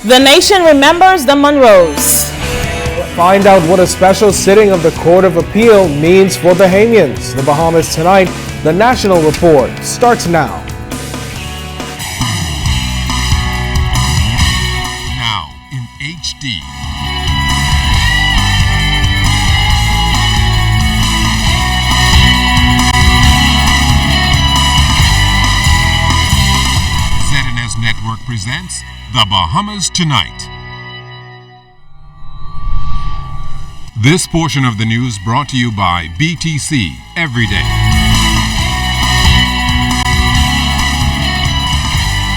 The nation remembers the Monroes. Find out what a special sitting of the Court of Appeal means for Bahamians. The Bahamas Tonight, the National Report, starts now. Now in HD. ZNS Network presents The Bahamas Tonight. This portion of the news brought to you by BTC Everyday.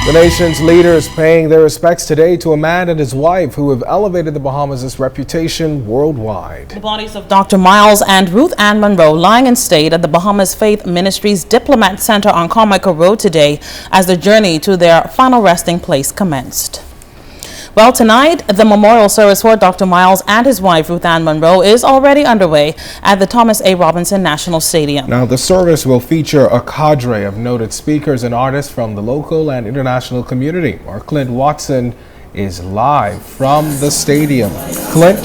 The nation's leaders paying their respects today to a man and his wife who have elevated the Bahamas' reputation worldwide. The bodies of Dr. Miles and Ruth Ann Monroe lying in state at the Bahamas Faith Ministries Diplomat Center on Carmichael Road today as the journey to their final resting place commenced. Well, tonight, the memorial service for Dr. Miles and his wife, Ruth Ann Monroe, is already underway at the Thomas A. Robinson National Stadium. Now, the service will feature a cadre of noted speakers and artists from the local and international community. Our Clint Watson is live from the stadium. Clint?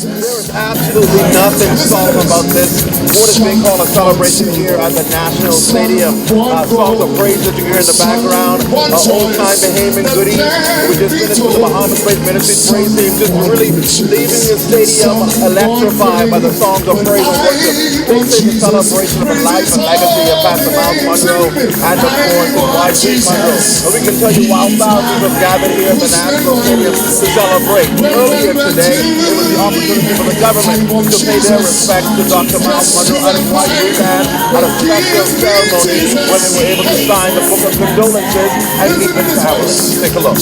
There is absolutely nothing solemn about this. What is being called a celebration here at the National Stadium. Songs of praise that you hear in the background. Old-time Bahamian goodies. We just finished with the Bahamas Faith Ministries praise team, just really leaving the stadium electrified by the songs of praise and worship. This is a celebration of the life and legacy of Pastor Miles Monroe and of course his wife Ruth Monroe. And we can tell you while thousands have gathered here at the National Stadium to celebrate. Earlier today, it was the opportunity for the government to pay their respects to Dr. Miles Monroe and his wife Ruth Ann at a special ceremony when they were able to sign the book of condolences and meet with families. Take a look.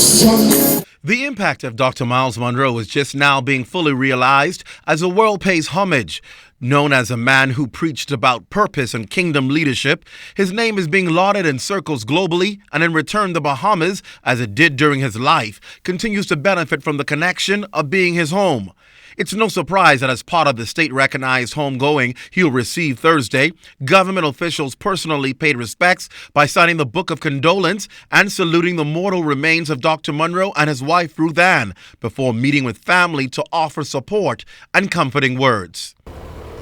The impact of Dr. Miles Monroe is just now being fully realized as the world pays homage. Known as a man who preached about purpose and kingdom leadership, his name is being lauded in circles globally, and in return the Bahamas, as it did during his life, continues to benefit from the connection of being his home. It's no surprise that as part of the state-recognized homegoing he'll receive Thursday, government officials personally paid respects by signing the Book of Condolence and saluting the mortal remains of Dr. Monroe and his wife Ruth Ann before meeting with family to offer support and comforting words.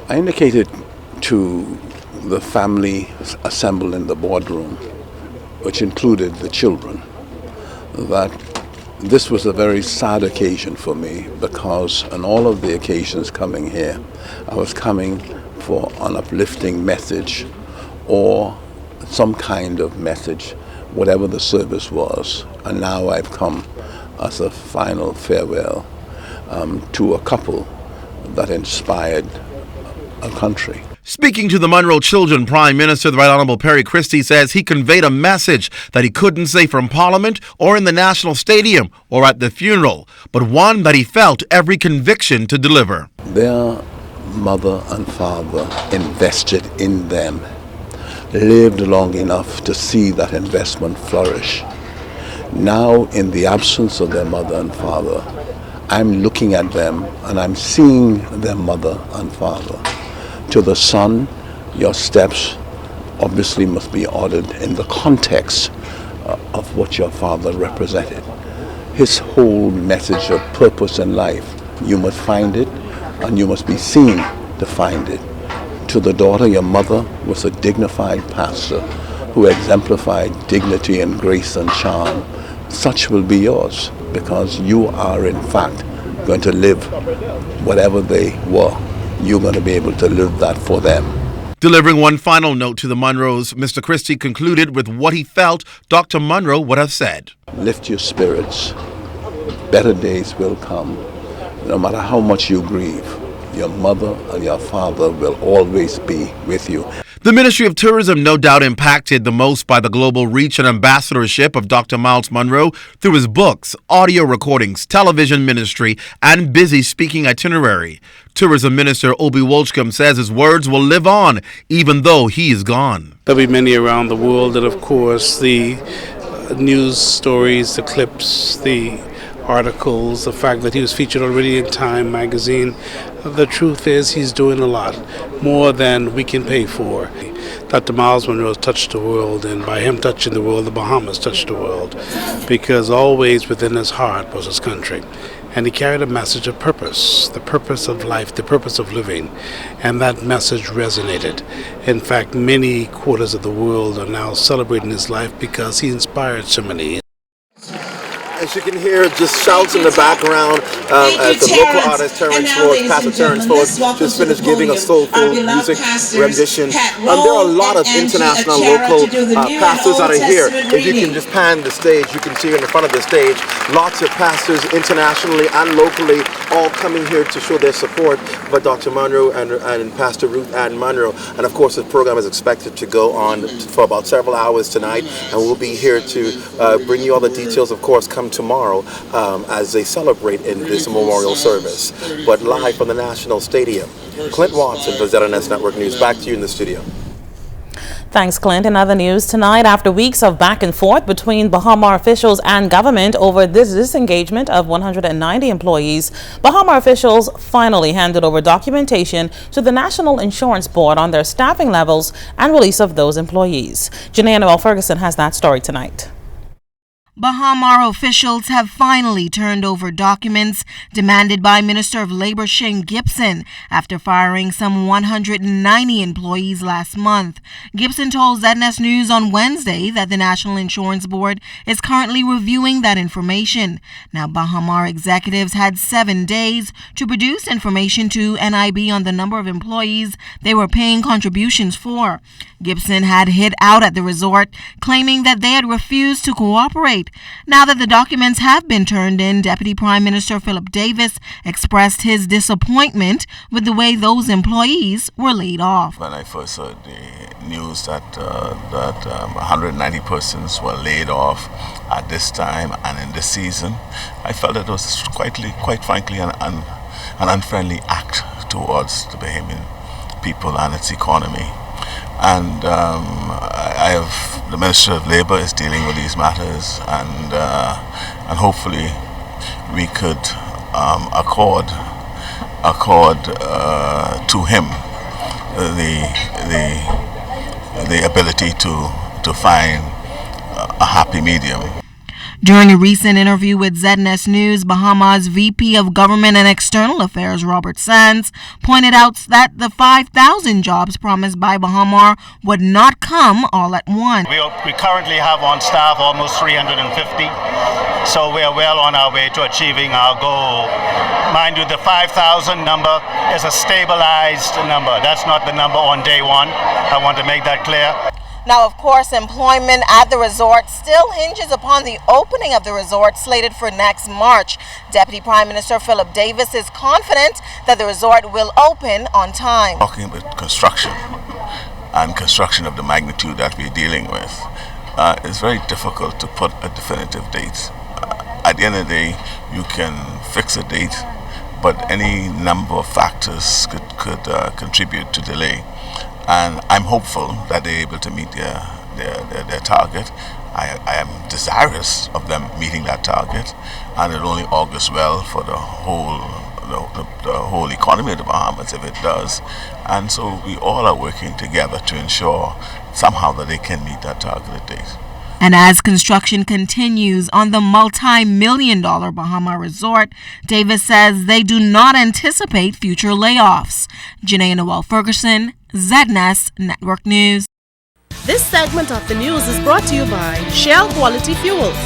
I indicated to the family assembled in the boardroom, which included the children, that this was a very sad occasion for me because on all of the occasions coming here, I was coming for an uplifting message or some kind of message, whatever the service was. And now I've come as a final farewell to a couple that inspired a country. Speaking to the Monroe children, Prime Minister the Right Honorable Perry Christie says he conveyed a message that he couldn't say from Parliament or in the National Stadium or at the funeral, but one that he felt every conviction to deliver. Their mother and father invested in them, lived long enough to see that investment flourish. Now, in the absence of their mother and father, I'm looking at them and I'm seeing their mother and father. To the son, your steps obviously must be ordered in the context of what your father represented. His whole message of purpose in life, you must find it and you must be seen to find it. To the daughter, your mother was a dignified pastor who exemplified dignity and grace and charm. Such will be yours because you are in fact going to live whatever they were. You're going to be able to live that for them. Delivering one final note to the Monroes, Mr. Christie concluded with what he felt Dr. Monroe would have said. Lift your spirits. Better days will come. No matter how much you grieve, your mother and your father will always be with you. The Ministry of Tourism no doubt impacted the most by the global reach and ambassadorship of Dr. Miles Monroe through his books, audio recordings, television ministry, and busy speaking itinerary. Tourism Minister Obi Wolchcombe says his words will live on even though he is gone. There'll be many around the world, and of course the news stories, the clips, the articles, the fact that he was featured already in Time magazine. The truth is he's doing a lot, more than we can pay for. Dr. Miles Monroe touched the world, and by him touching the world, the Bahamas touched the world, because always within his heart was his country. And he carried a message of purpose, the purpose of life, the purpose of living, and that message resonated. In fact, many quarters of the world are now celebrating his life because he inspired so many. As you can hear, just shouts in the background as the local artist Terrence Ford, Pastor Terrence Ford, just finished giving a soulful music rendition. There are a lot of international, local pastors that are here. If you can just pan the stage, you can see in the front of the stage, lots of pastors internationally and locally all coming here to show their support for Dr. Monroe and Pastor Ruth Ann Monroe. And of course, the program is expected to go on for about several hours tonight, and we'll be here to bring you all the details, of course, come tomorrow as they celebrate in this memorial service. But live from the National Stadium, Clint Watson for ZNS Network News. Back to you in the studio. Thanks, Clint. In other news tonight, after weeks of back and forth between Baha Mar officials and government over this disengagement of 190 employees, Baha Mar officials finally handed over documentation to the National Insurance Board on their staffing levels and release of those employees. Janae Ferguson has that story tonight. Baha Mar officials have finally turned over documents demanded by Minister of Labor Shane Gibson after firing some 190 employees last month. Gibson told ZNS News on Wednesday that the National Insurance Board is currently reviewing that information. Now, Baha Mar executives had 7 days to produce information to NIB on the number of employees they were paying contributions for. Gibson had hid out at the resort, claiming that they had refused to cooperate. Now that the documents have been turned in, Deputy Prime Minister Philip Davis expressed his disappointment with the way those employees were laid off. When I first heard the news that 190 persons were laid off at this time and in this season, I felt that it was quite frankly, an unfriendly act towards the Bahamian people and its economy. And the Minister of Labor is dealing with these matters, and hopefully we could accord to him the ability to find a happy medium. During a recent interview with ZNS News, Bahamas VP of Government and External Affairs Robert Sands pointed out that the 5,000 jobs promised by Baha Mar would not come all at once. We currently have on staff almost 350, so we are well on our way to achieving our goal. Mind you, the 5,000 number is a stabilized number. That's not the number on day one. I want to make that clear. Now, of course, employment at the resort still hinges upon the opening of the resort slated for next March. Deputy Prime Minister Philip Davis is confident that the resort will open on time. Talking about construction and construction of the magnitude that we're dealing with, it's very difficult to put a definitive date. At the end of the day, you can fix a date, but any number of factors could contribute to delay. And I'm hopeful that they're able to meet their target. I am desirous of them meeting that target, and it only augurs well for the whole economy of the Bahamas if it does. And so we all are working together to ensure somehow that they can meet that targeted date. And as construction continues on the multi-million-dollar Baha Mar resort, Davis says they do not anticipate future layoffs. Janae Ferguson, ZNS Network News. This segment of the news is brought to you by Shell Quality Fuels.